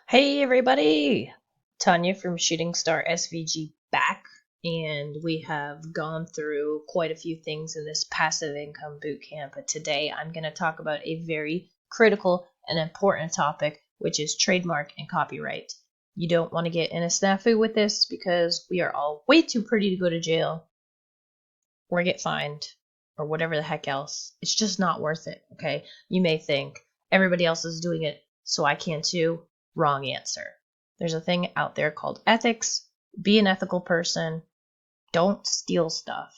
Hey everybody! Tanya from Shooting Star SVG back, and we have gone through quite a few things in this passive income bootcamp. But today I'm going to talk about a very critical and important topic, which is trademark and copyright. You don't want to get in a snafu with this because we are all way too pretty to go to jail or get fined or whatever the heck else. It's just not worth it, okay? You may think everybody else is doing it, so I can too. Wrong answer. There's a thing out there called ethics. Be an ethical person. Don't steal stuff.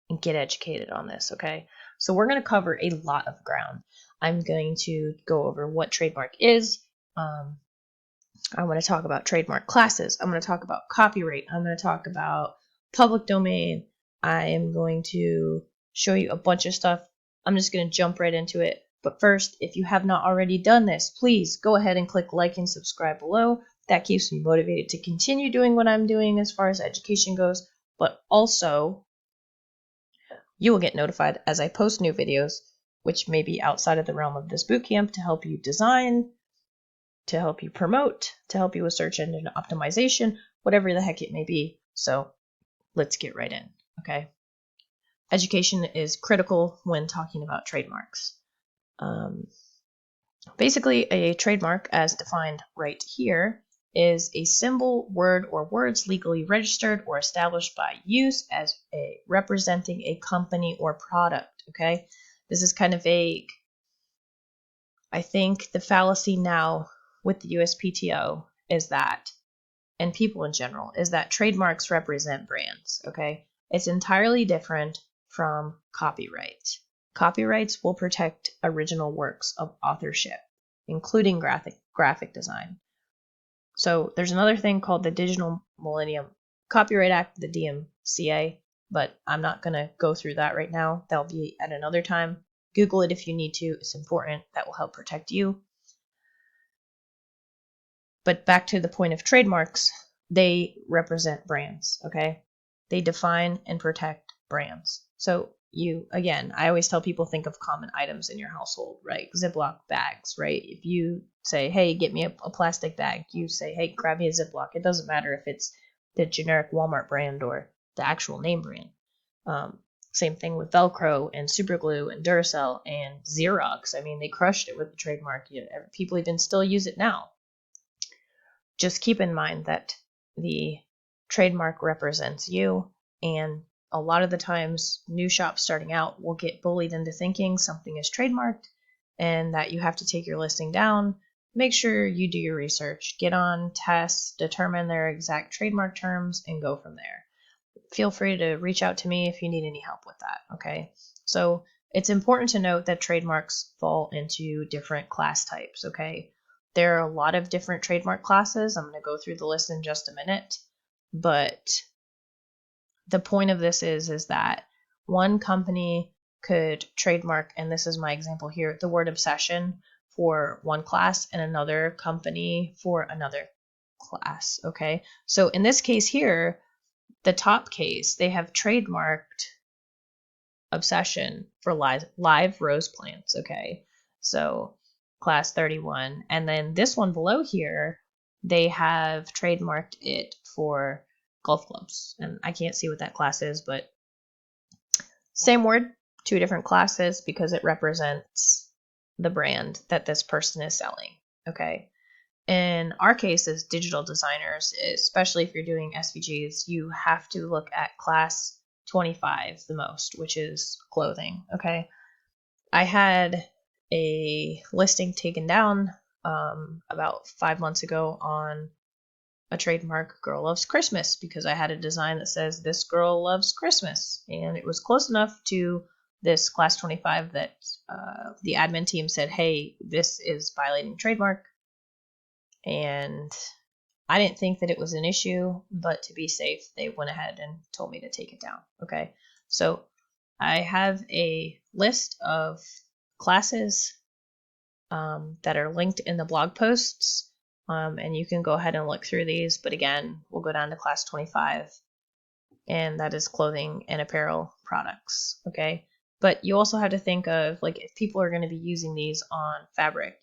And get educated on this, okay? So we're going to cover a lot of ground. I'm going to go over what trademark is. I want to talk about trademark classes. I'm going to talk about copyright. I'm going to talk about public domain. I am going to show you a bunch of stuff. I'm just going to jump right into it. But first, if you have not already done this, please go ahead and click like and subscribe below. That keeps me motivated to continue doing what I'm doing as far as education goes. But also, you will get notified as I post new videos, which may be outside of the realm of this bootcamp to help you design, to help you promote, to help you with search engine optimization, whatever the heck it may be. So let's get right in, okay? Education is critical when talking about trademarks. Basically, a trademark, as defined right here, is a symbol, word, or words legally registered or established by use as representing a company or product, okay? This is kind of vague. I think the fallacy now with the USPTO is that, and people in general, is that trademarks represent brands, okay? It's entirely different from copyright. Copyrights will protect original works of authorship, including graphic design. So there's another thing called the Digital Millennium Copyright Act, the DMCA, but I'm not going to go through that right now. That'll be at another time. Google it if you need to. It's important. That will help protect you. But back to the point of trademarks, they represent brands, okay? They define and protect brands. So I always tell people think of common items in your household, right? Ziploc bags, right? If you say, hey, get me a plastic bag, you say, hey, grab me a Ziploc. It doesn't matter if it's the generic Walmart brand or the actual name brand. Same thing with Velcro and Superglue and Duracell and Xerox. I mean, they crushed it with the trademark. People even still use it now. Just keep in mind that the trademark represents you, and a lot of the times new shops starting out will get bullied into thinking something is trademarked and that you have to take your listing down. Make sure you do your research, get on tests, determine their exact trademark terms, and go from there. Feel free to reach out to me if you need any help with that, okay? So it's important to note that trademarks fall into different class types, okay? There are a lot of different trademark classes. I'm going to go through the list in just a minute, but the point of this is that one company could trademark, and this is my example here, the word obsession for one class and another company for another class, okay? So in this case here, the top case, they have trademarked obsession for live rose plants, okay? So class 31. And then this one below here, they have trademarked it for golf clubs. And I can't see what that class is, but same word, two different classes because it represents the brand that this person is selling, okay? In our case as digital designers, especially if you're doing SVGs, you have to look at class 25 the most, which is clothing, okay? I had a listing taken down about 5 months ago on a trademark Girl Loves Christmas because I had a design that says this girl loves Christmas, and it was close enough to this class 25 that the admin team said, hey, this is violating trademark. And I didn't think that it was an issue, but to be safe, they went ahead and told me to take it down. Okay, so I have a list of classes that are linked in the blog posts, and you can go ahead and look through these. But again, we'll go down to class 25, and that is clothing and apparel products. Okay, but you also have to think of, like, if people are going to be using these on fabric,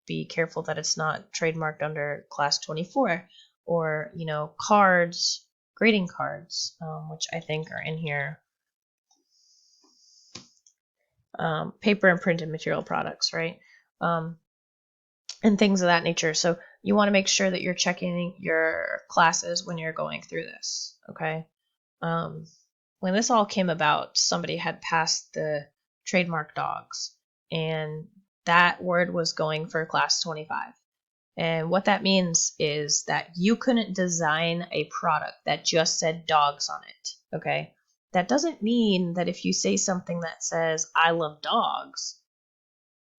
be careful that it's not trademarked under class 24, or, cards, greeting cards, which I think are in here. Paper and printed material products, right? And things of that nature. So you want to make sure that you're checking your classes when you're going through this, okay? When this all came about, somebody had passed the trademark dogs, and that word was going for class 25. And what that means is that you couldn't design a product that just said dogs on it, okay? That doesn't mean that if you say something that says, I love dogs,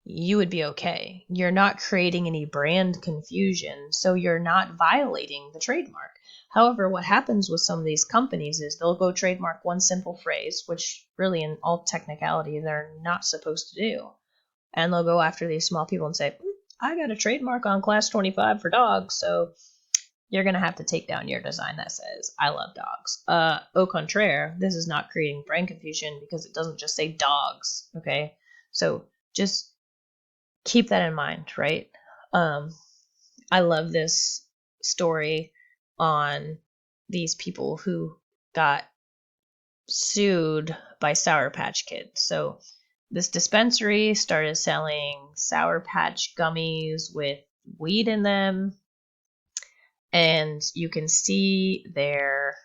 you would be okay. You're not creating any brand confusion, so you're not violating the trademark. However, what happens with some of these companies is they'll go trademark one simple phrase, which really in all technicality they're not supposed to do. And they'll go after these small people and say, I got a trademark on class 25 for dogs, so you're going to have to take down your design that says, I love dogs. Au contraire, this is not creating brand confusion because it doesn't just say dogs, okay? So just keep that in mind, right? I love this story on these people who got sued by Sour Patch Kids. So this dispensary started selling Sour Patch gummies with weed in them, and you can see their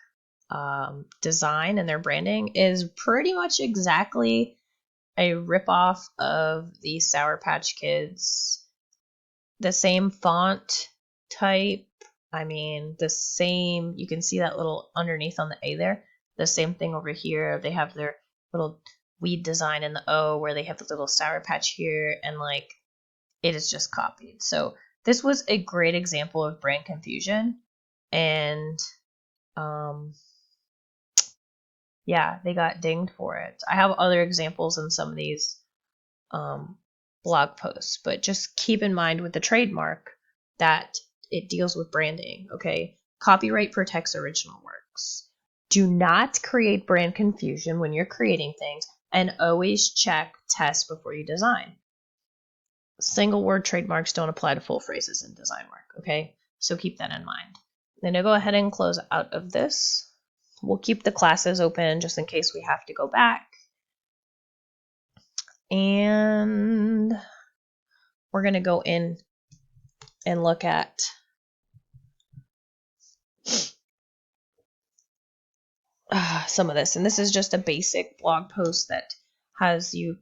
design and their branding is pretty much exactly a ripoff of the Sour Patch Kids. The same font type. I mean, the same, you can see that little underneath on the A there. The same thing over here. They have their little weed design in the O where they have the little Sour Patch here, and like it is just copied. So this was a great example of brand confusion, and yeah, they got dinged for it. I have other examples in some of these blog posts, but just keep in mind with the trademark that it deals with branding, okay? Copyright protects original works. Do not create brand confusion when you're creating things, and always check, test before you design. Single word trademarks don't apply to full phrases in design work, okay? So keep that in mind. Then I'll go ahead and close out of this. We'll keep the classes open just in case we have to go back. And we're going to go in and look at some of this. And this is just a basic blog post that has you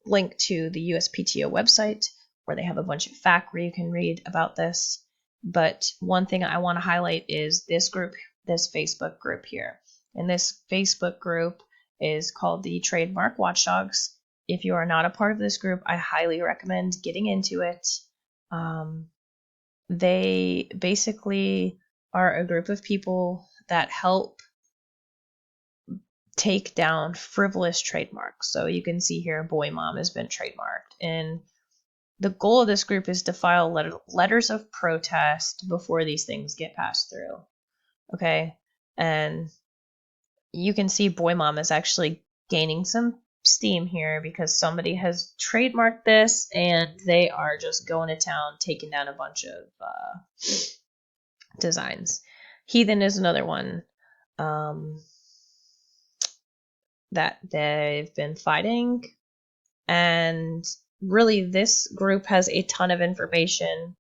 link to the USPTO website, where they have a bunch of fact where you can read about this. But one thing I want to highlight is this group, this Facebook group here. And this Facebook group is called the Trademark Watchdawgs. If you are not a part of this group, I highly recommend getting into it. They basically are a group of people that help take down frivolous trademarks. So you can see here, Boy Mom has been trademarked. And the goal of this group is to file letters of protest before these things get passed through. Okay? And you can see Boy Mom is actually gaining some steam here because somebody has trademarked this and they are just going to town taking down a bunch of designs. Heathen is another one that they've been fighting, and really this group has a ton of information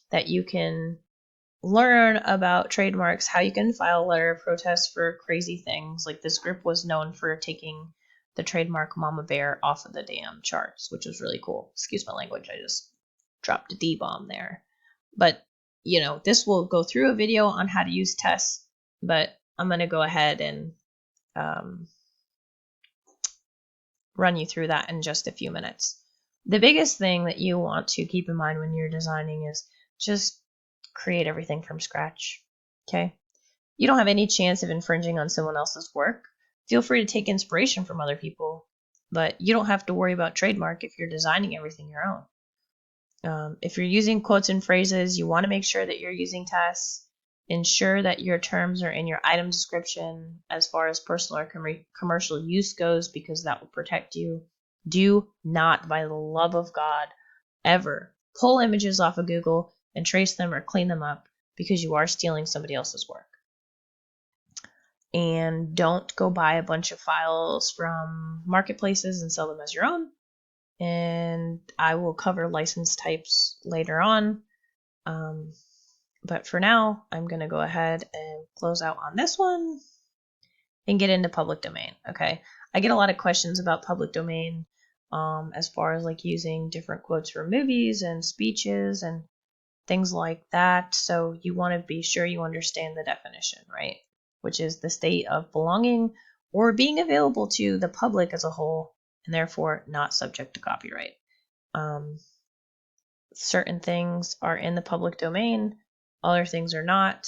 that you can learn about trademarks, how you can file a letter of protest for crazy things. Like this group was known for taking the trademark Mama Bear off of the damn charts, which was really cool. Excuse my language, I just dropped a D-bomb there. But, this will go through a video on how to use tests, but I'm going to go ahead and run you through that in just a few minutes. The biggest thing that you want to keep in mind when you're designing is just create everything from scratch, okay? You don't have any chance of infringing on someone else's work. Feel free to take inspiration from other people, but you don't have to worry about trademark if you're designing everything your own. If you're using quotes and phrases, you want to make sure that you're using tests. Ensure that your terms are in your item description as far as personal or commercial use goes, because that will protect you. Do not, by the love of God, ever pull images off of Google and trace them or clean them up, because you are stealing somebody else's work. And don't go buy a bunch of files from marketplaces and sell them as your own. And I will cover license types later on. But for now, I'm going to go ahead and close out on this one and get into public domain. Okay. I get a lot of questions about public domain, as far as like using different quotes from movies and speeches and things like that. So you want to be sure you understand the definition, right? Which is the state of belonging or being available to the public as a whole, and therefore not subject to copyright. Certain things are in the public domain, other things are not.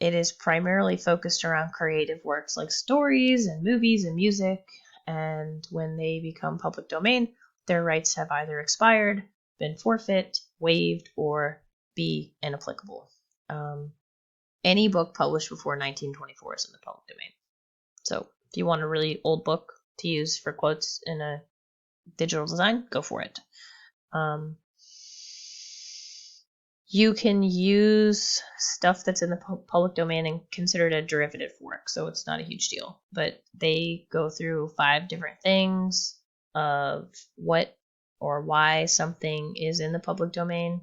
It is primarily focused around creative works like stories and movies and music, and when they become public domain, their rights have either expired, been forfeit, waived, or be inapplicable. Any book published before 1924 is in the public domain. So if you want a really old book to use for quotes in a digital design, go for it. You can use stuff that's in the public domain and consider it a derivative work, so it's not a huge deal. But they go through 5 different things of what or why something is in the public domain.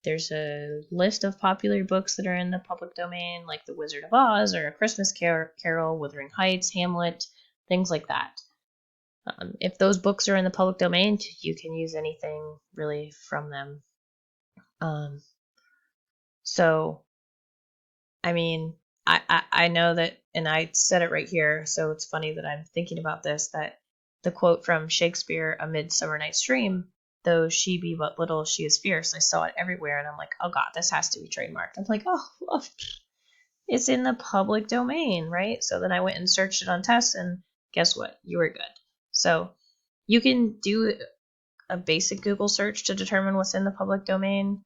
There's a list of popular books that are in the public domain, like The Wizard of Oz or A Christmas Carol, Wuthering Heights, Hamlet, things like that. If those books are in the public domain, you can use anything really from them. So, I mean, I know that, and I said it right here, so it's funny that I'm thinking about this, that the quote from Shakespeare, A Midsummer Night's Dream, though she be but little, she is fierce. I saw it everywhere, and I'm like, oh God, this has to be trademarked. I'm like, oh, it's in the public domain, right? So then I went and searched it on tests, and guess what? You were good. So you can do a basic Google search to determine what's in the public domain.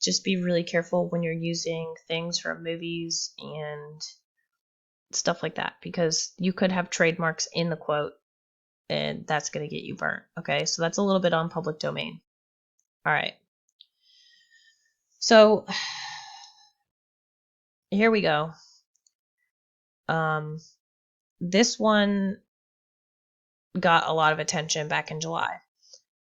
Just be really careful when you're using things from movies and stuff like that, because you could have trademarks in the quote, and that's going to get you burnt. Okay, so that's a little bit on public domain. All right. So here we go. This one got a lot of attention back in July,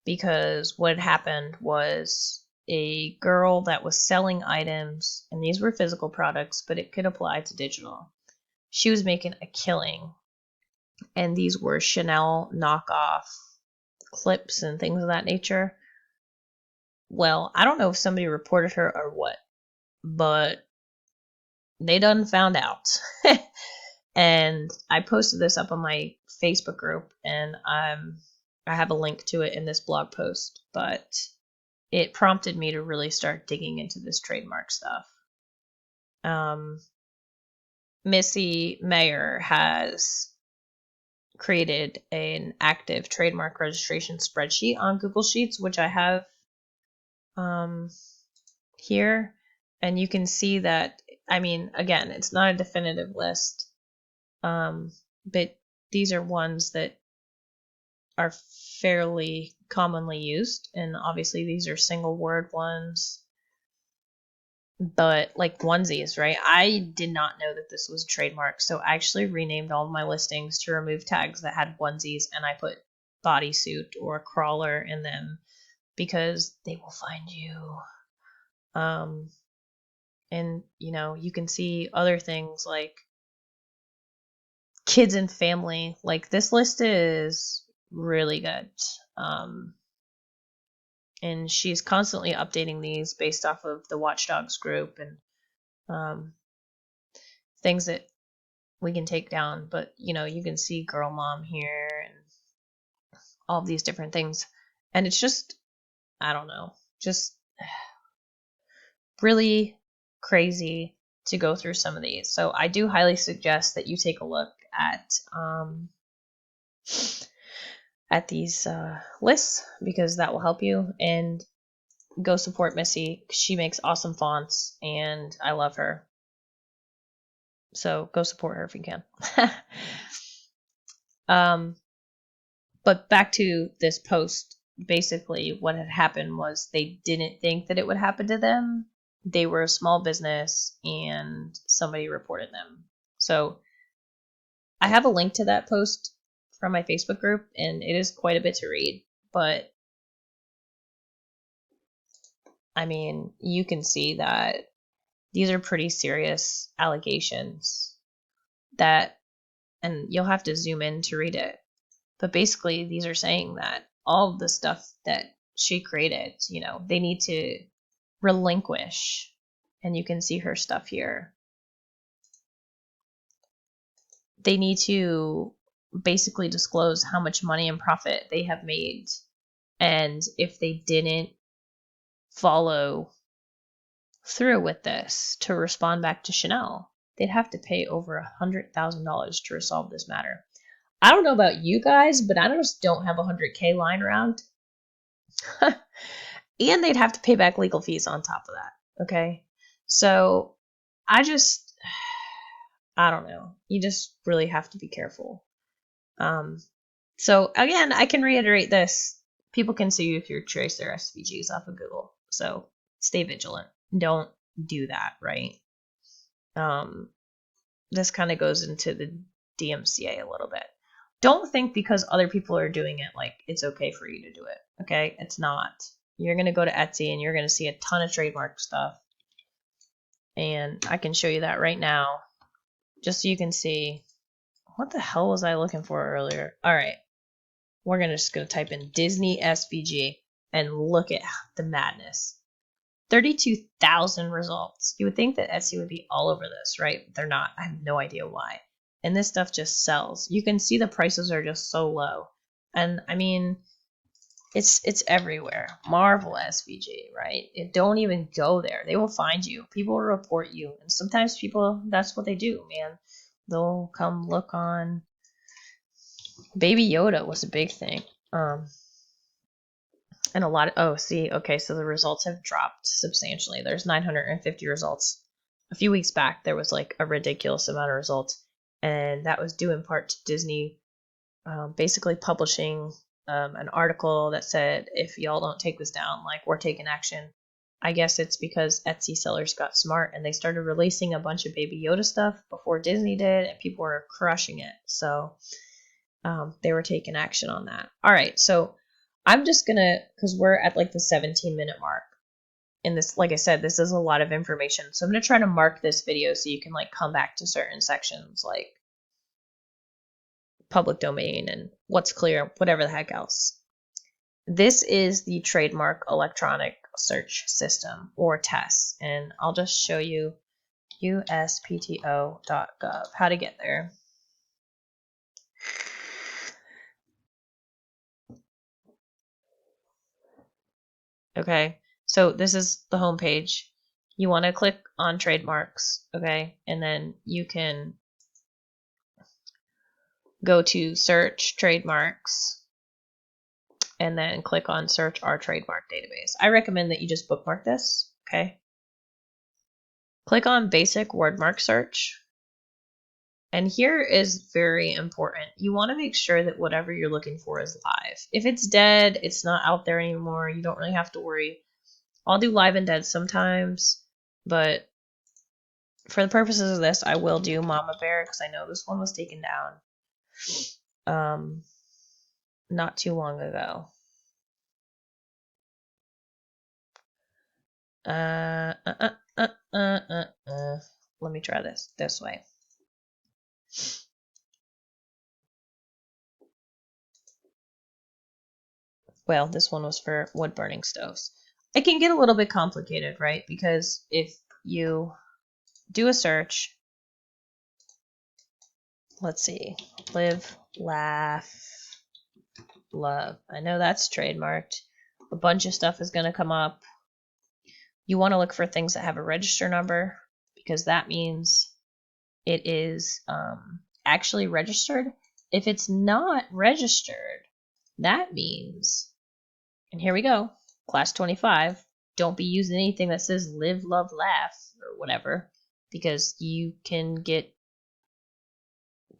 because what happened was a girl that was selling items, and these were physical products, but it could apply to digital. She was making a killing, and these were Chanel knockoff clips and things of that nature. Well, I don't know if somebody reported her or what, but they done found out. And I posted this up on my Facebook group, and I have a link to it in this blog post, but it prompted me to really start digging into this trademark stuff. Missy Mayer has created an active trademark registration spreadsheet on Google Sheets, which I have here. And you can see that, I mean, again, it's not a definitive list, but these are ones that are fairly commonly used. And obviously these are single word ones. But like onesies, right? I did not know that this was a trademark, so I actually renamed all of my listings to remove tags that had onesies, and I put bodysuit or crawler in them because they will find you. And you know, you can see other things like kids and family. Like this list is really good. And she's constantly updating these based off of the Watchdawgs group and things that we can take down. But you know, you can see girl mom here and all of these different things, and it's just, I don't know, just really crazy to go through some of these. So I do highly suggest that you take a look at these lists, because that will help you, and go support Missy. She makes awesome fonts and I love her. So go support her if you can. But back to this post. basically what had happened was they didn't think that it would happen to them. They were a small business and somebody reported them. So I have a link to that post from my Facebook group, and it is quite a bit to read. But I mean, you can see that these are pretty serious allegations that, and you'll have to zoom in to read it. But basically, these are saying that all of the stuff that she created, you know, they need to relinquish. And you can see her stuff here. They need to basically disclose how much money and profit they have made. And if they didn't follow through with this to respond back to Chanel, they'd have to pay over $100,000 to resolve this matter. I don't know about you guys, but I just don't have $100K lying around. And they'd have to pay back legal fees on top of that. Okay. So I don't know. You just really have to be careful. So again, I can reiterate this. People can sue you if you trace their SVGs off of Google. So stay vigilant. Don't do that, right? This kind of goes into the DMCA a little bit. Don't think because other people are doing it, like, it's okay for you to do it. Okay? It's not. You're going to go to Etsy and you're going to see a ton of trademark stuff. And I can show you that right now, just so you can see. What the hell was I looking for earlier? All right. We're just going to type in Disney SVG and look at the madness. 32,000 results. You would think that Etsy would be all over this, right? They're not. I have no idea why. And this stuff just sells. You can see the prices are just so low. And I mean, it's everywhere. Marvel SVG, right? Don't even go there. They will find you. People will report you. And sometimes people, that's what they do, man. They'll come look on. Baby Yoda was a big thing. And a lot of, okay, so the results have dropped substantially. There's 950 results. A few weeks back, there was like a ridiculous amount of results. And that was due in part to Disney basically publishing an article that said, if y'all don't take this down, like, we're taking action. I guess it's because Etsy sellers got smart and they started releasing a bunch of Baby Yoda stuff before Disney did, and people were crushing it. So they were taking action on that. All right, so I'm just going to, because we're at like the 17-minute mark. And this, like I said, this is a lot of information. So I'm going to try to mark this video so you can like come back to certain sections like public domain and what's clear, whatever the heck else. This is the Trademark Electronic Search System, or TESS. And I'll just show you uspto.gov, how to get there. Okay, so this is the home page. You want to click on trademarks, okay, and then you can go to search trademarks and then click on search our trademark database. I recommend that you just bookmark this, okay? Click on basic wordmark search. And here is very important. You want to make sure that whatever you're looking for is live. If it's dead, it's not out there anymore, you don't really have to worry. I'll do live and dead sometimes, but for the purposes of this, I will do Mama Bear because I know this one was taken down not too long ago. Let me try this way. Well, this one was for wood burning stoves. It can get a little bit complicated, right? Because if you do a search, let's see, live, laugh, love. I know that's trademarked. A bunch of stuff is going to come up. You want to look for things that have a register number because that means it is actually registered. If it's not registered, that means, and here we go, class 25, don't be using anything that says live, love, laugh, or whatever, because you can get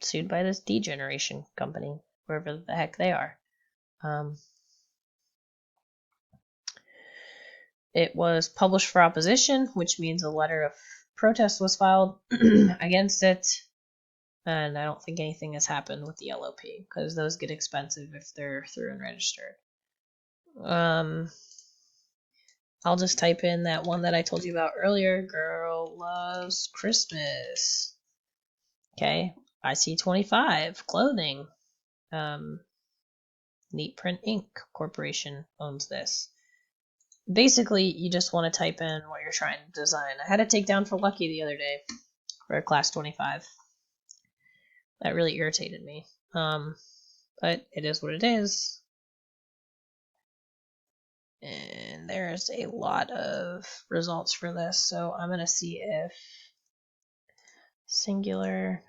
sued by this degeneration company, wherever the heck they are. it was published for opposition, which means a letter of protest was filed against it. And I don't think anything has happened with the LOP because those get expensive if they're through and registered. I'll just type in that one that I told you about earlier. Girl loves Christmas. Okay. IC25 clothing. Neat Print Inc. Corporation owns this. Basically, you just want to type in what you're trying to design. I had a takedown for Lucky the other day for a class 25. That really irritated me. But it is what it is. And there's a lot of results for this, so I'm going to see if singular.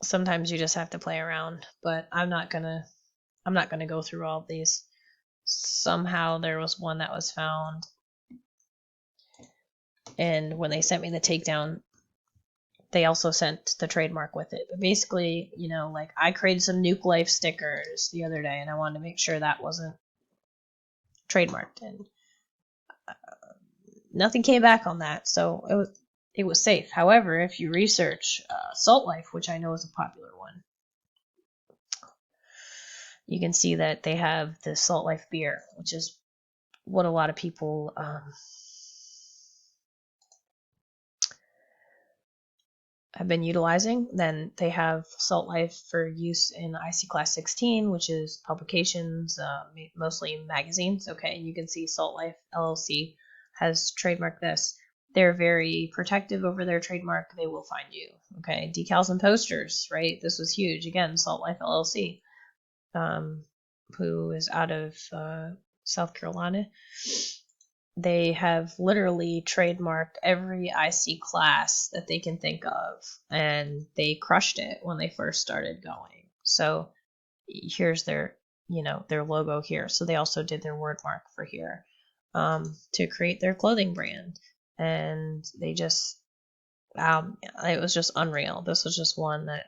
Sometimes you just have to play around, but I'm not gonna go through all of these. Somehow there was one that was found, and when they sent me the takedown, they also sent the trademark with it. But basically, you know, like I created some Nuke Life stickers the other day, and I wanted to make sure that wasn't trademarked, and nothing came back on that, so it was safe. However, if you research Salt Life, which I know is a popular one, you can see that they have the Salt Life beer, which is what a lot of people have been utilizing. Then they have Salt Life for use in IC Class 16, which is publications, mostly magazines. Okay, you can see Salt Life LLC has trademarked this. They're very protective over their trademark. They will find you. Okay, decals and posters, right? This was huge. Again, Salt Life LLC, who is out of South Carolina. They have literally trademarked every IC class that they can think of, and they crushed it when they first started going. So here's their, you know, their logo here. So they also did their word mark for here to create their clothing brand, and they just, it was just unreal. This was just one that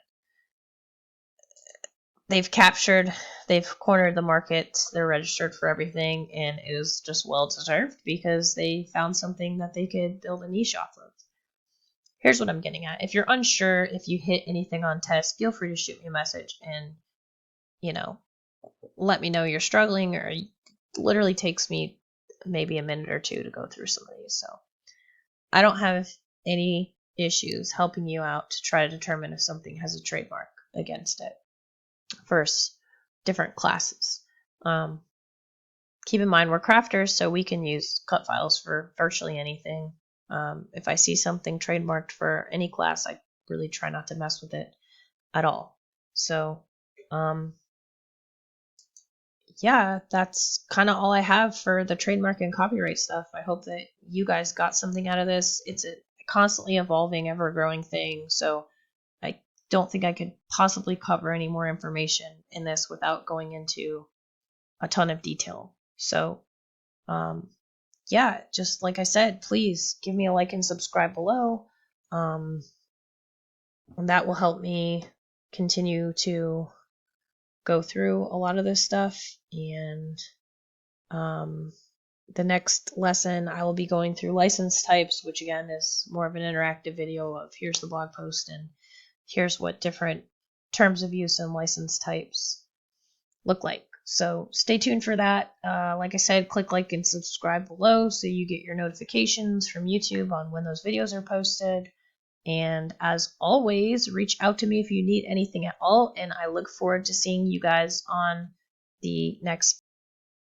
they've captured, they've cornered the market, they're registered for everything, and it is just well deserved because they found something that they could build a niche off of. Here's what I'm getting at. If you're unsure, if you hit anything on test, feel free to shoot me a message and, you know, let me know you're struggling, or it literally takes me maybe a minute or two to go through some of these. So I don't have any issues helping you out to try to determine if something has a trademark against it. First, different classes. Keep in mind we're crafters, so we can use cut files for virtually anything. If I see something trademarked for any class, I really try not to mess with it at all. So yeah, that's kind of all I have for the trademark and copyright stuff. I hope that you guys got something out of this. It's a constantly evolving, ever-growing thing, so I don't think I could possibly cover any more information in this without going into a ton of detail. So yeah, just like I said, please give me a like and subscribe below. And that will help me continue to go through a lot of this stuff. And the next lesson I will be going through license types, which again is more of an interactive video of here's the blog post and here's what different terms of use and license types look like. So stay tuned for that. Like I said, click like and subscribe below so you get your notifications from YouTube on when those videos are posted. And as always, reach out to me if you need anything at all. And I look forward to seeing you guys on the next